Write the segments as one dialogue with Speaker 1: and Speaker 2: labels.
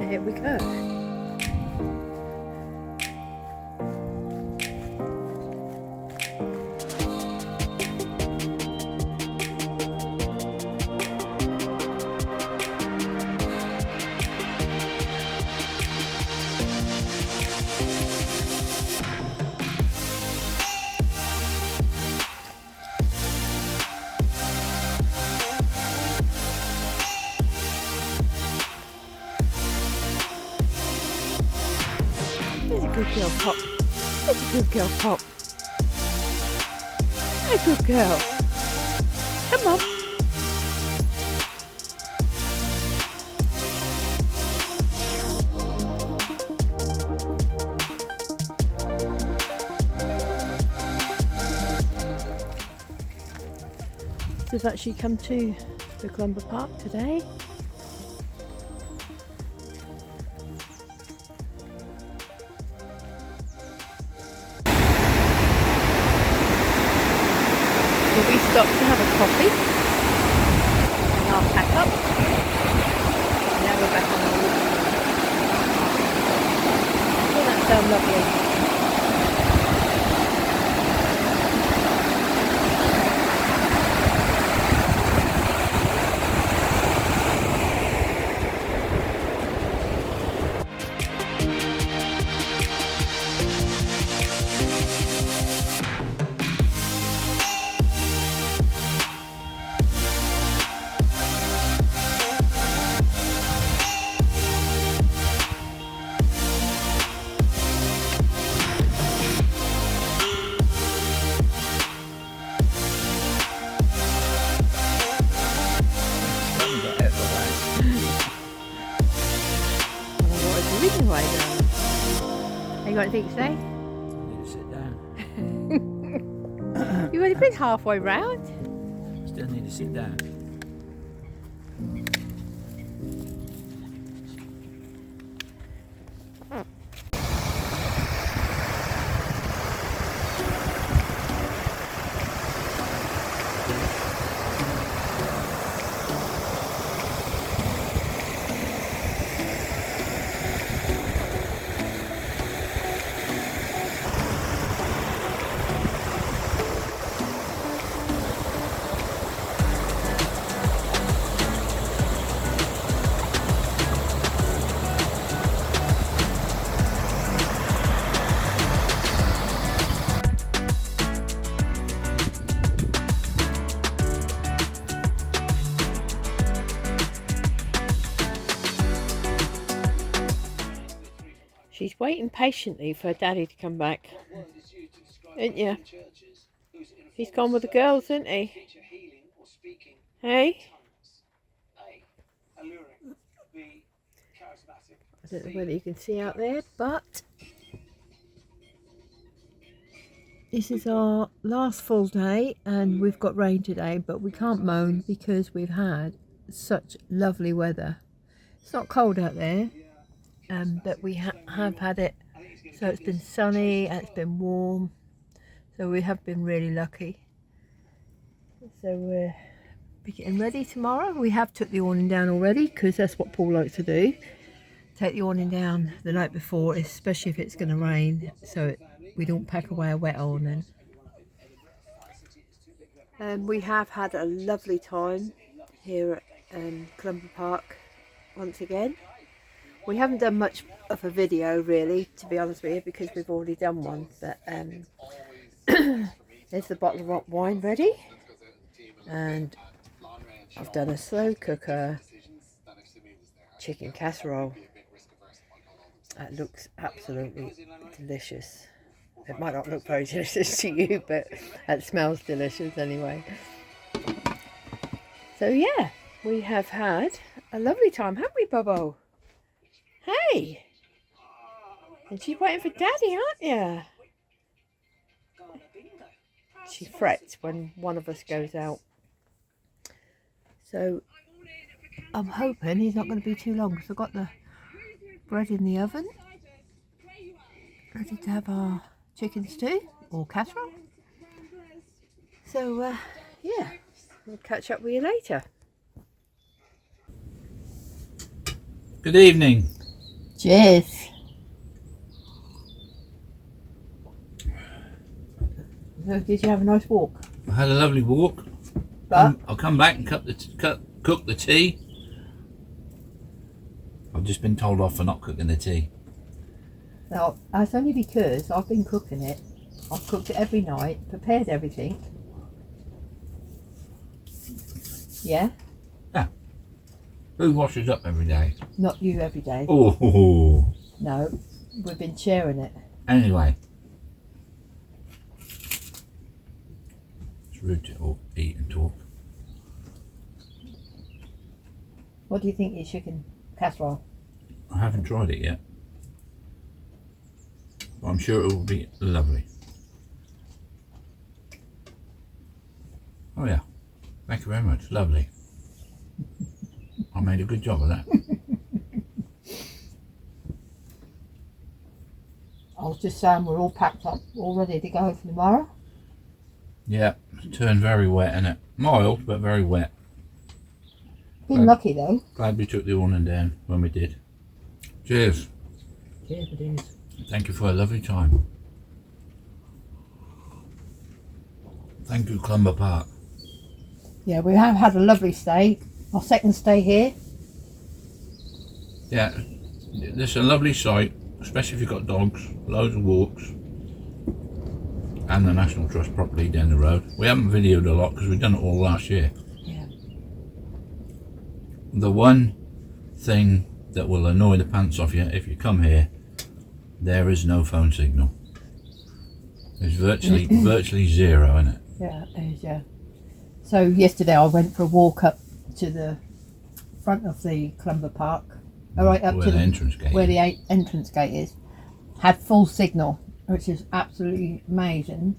Speaker 1: Here we go. There's a good girl, Pop. There's a good girl, Pop. A good girl. Come on. We've actually come to the Clumber Park today. We stopped to have a coffee and our pack up. Now we're back on the walk. Oh, that sounds lovely. Have you got anything to say?
Speaker 2: I need to sit down.
Speaker 1: You've only been halfway round.
Speaker 2: Still need to sit down.
Speaker 1: She's waiting patiently for her daddy to come back. Isn't you? He's gone with the girls, isn't he? Hey? I don't know whether you can see out there, but this is our last full day and we've got rain today, but we can't moan because we've had such lovely weather. It's not cold out there. But we have had it, so it's been sunny and it's been warm, so we have been really lucky. So we're getting ready tomorrow. We have took the awning down already because that's what Paul likes to do, take the awning down the night before, especially if it's going to rain, so we don't pack away a wet awning. We have had a lovely time here at Clumber Park once again. We haven't done much of a video really, to be honest with you, because we've already done one, but there's the bottle of wine ready, and I've done a slow cooker chicken casserole. That looks absolutely delicious. It might not look very delicious to you, but it smells delicious anyway. So yeah, we have had a lovely time, haven't we, Bubbo? Hey! And she's waiting for Daddy, aren't you? She frets when one of us goes out. So I'm hoping he's not going to be too long because I've got the bread in the oven ready to have our chicken stew or casserole. So yeah, we'll catch up with you later.
Speaker 2: Good evening.
Speaker 1: Cheers. So did you have a nice walk?
Speaker 2: I had a lovely walk.
Speaker 1: But
Speaker 2: I'll come back and cook the tea. I've just been told off for not cooking the tea.
Speaker 1: now that's only because I've been cooking it. I've cooked it every night, prepared everything. Yeah?
Speaker 2: Yeah. Who washes up every day?
Speaker 1: Not you every day.
Speaker 2: Oh.
Speaker 1: No, we've been sharing it.
Speaker 2: Anyway. It's rude to all eat and talk.
Speaker 1: What do you think of your chicken casserole?
Speaker 2: I haven't tried it yet. But I'm sure it will be lovely. Oh yeah. Thank you very much. Lovely. I made a good job of that.
Speaker 1: I was just saying we're all packed up, all ready to go for tomorrow.
Speaker 2: Yeah, it's turned very wet, isn't it? Mild, but very wet.
Speaker 1: Been lucky though.
Speaker 2: Glad we took the awning down when we did. Cheers.
Speaker 1: Cheers, it is.
Speaker 2: Thank you for a lovely time. Thank you, Clumber Park.
Speaker 1: Yeah, we have had a lovely stay. Our second stay here.
Speaker 2: Yeah, this is a lovely site, especially if you've got dogs, loads of walks, and the National Trust property down the road. We haven't videoed a lot because we've done it all last year.
Speaker 1: Yeah.
Speaker 2: The one thing that will annoy the pants off you if you come here, there is no phone signal. It's virtually zero, isn't it?
Speaker 1: Yeah, it is, yeah. So yesterday I went for a walk up to the front of the Clumber Park. Right up
Speaker 2: Where
Speaker 1: to
Speaker 2: the entrance gate
Speaker 1: where
Speaker 2: is.
Speaker 1: the entrance gate is. Had full signal, which is absolutely amazing.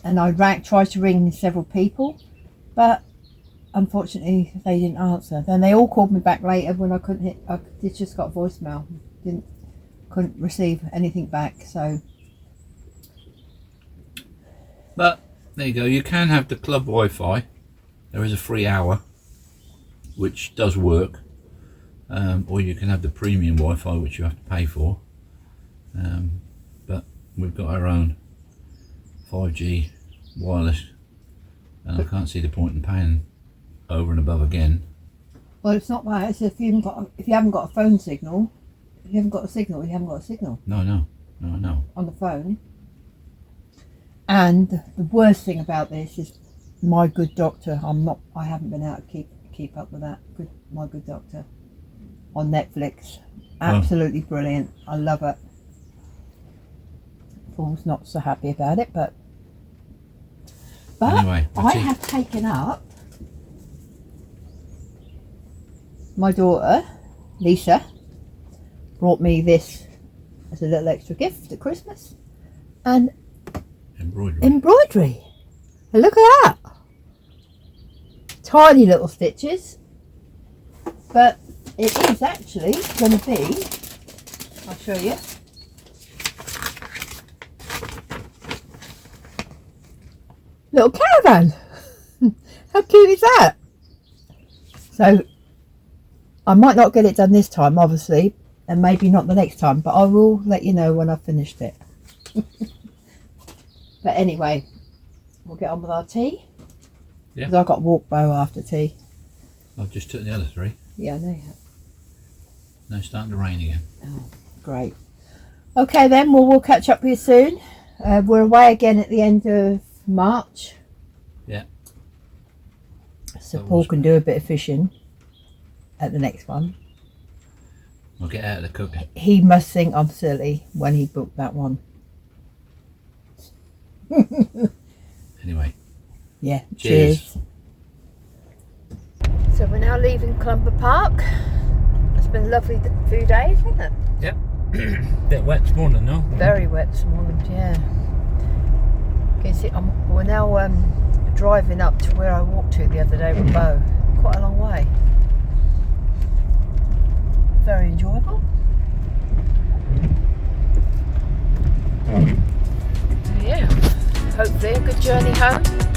Speaker 1: And I tried to ring several people, but unfortunately they didn't answer. Then they all called me back later when I couldn't hit. I just got voicemail. Couldn't receive anything back. So.
Speaker 2: But there you go. You can have the club Wi-Fi. There is a free hour, which does work. Or you can have the premium Wi-Fi, which you have to pay for. But we've got our own 5G wireless, and I can't see the point in paying over and above again.
Speaker 1: Well, it's not that. It's if you haven't got a phone signal, if you haven't got a signal, you haven't got a signal.
Speaker 2: No.
Speaker 1: On the phone. And the worst thing about this is My Good Doctor. I haven't been able to keep up with that. My Good Doctor on Netflix. Absolutely brilliant. I love it. Paul's not so happy about it, but
Speaker 2: Anyway,
Speaker 1: I have taken up my daughter Lisa brought me this as a little extra gift at Christmas, and embroidery. And look at that, tiny little stitches, but it is actually going to be, I'll show you, little caravan. How cute is that? So I might not get it done this time, obviously, and maybe not the next time, but I will let you know when I've finished it. But anyway, we'll get on with our tea.
Speaker 2: Yeah.
Speaker 1: Because I've got walk bow after tea.
Speaker 2: I've just took the other three.
Speaker 1: Yeah, I know you have.
Speaker 2: Now it's starting to rain again.
Speaker 1: Oh, great. Okay then, well, we'll catch up with you soon. We're away again at the end of March.
Speaker 2: Yeah.
Speaker 1: So Paul can do a bit of fishing at the next one.
Speaker 2: I'll get out of the cooking.
Speaker 1: He must think I'm silly when he booked that one.
Speaker 2: Anyway.
Speaker 1: Yeah,
Speaker 2: Cheers.
Speaker 1: So we're now leaving Clumber Park. It's been a lovely few days, hasn't it?
Speaker 2: Yep. Bit wet this morning, though.
Speaker 1: Very wet this morning, yeah. Can you see, we're now driving up to where I walked to the other day with Bo. Quite a long way. journey home.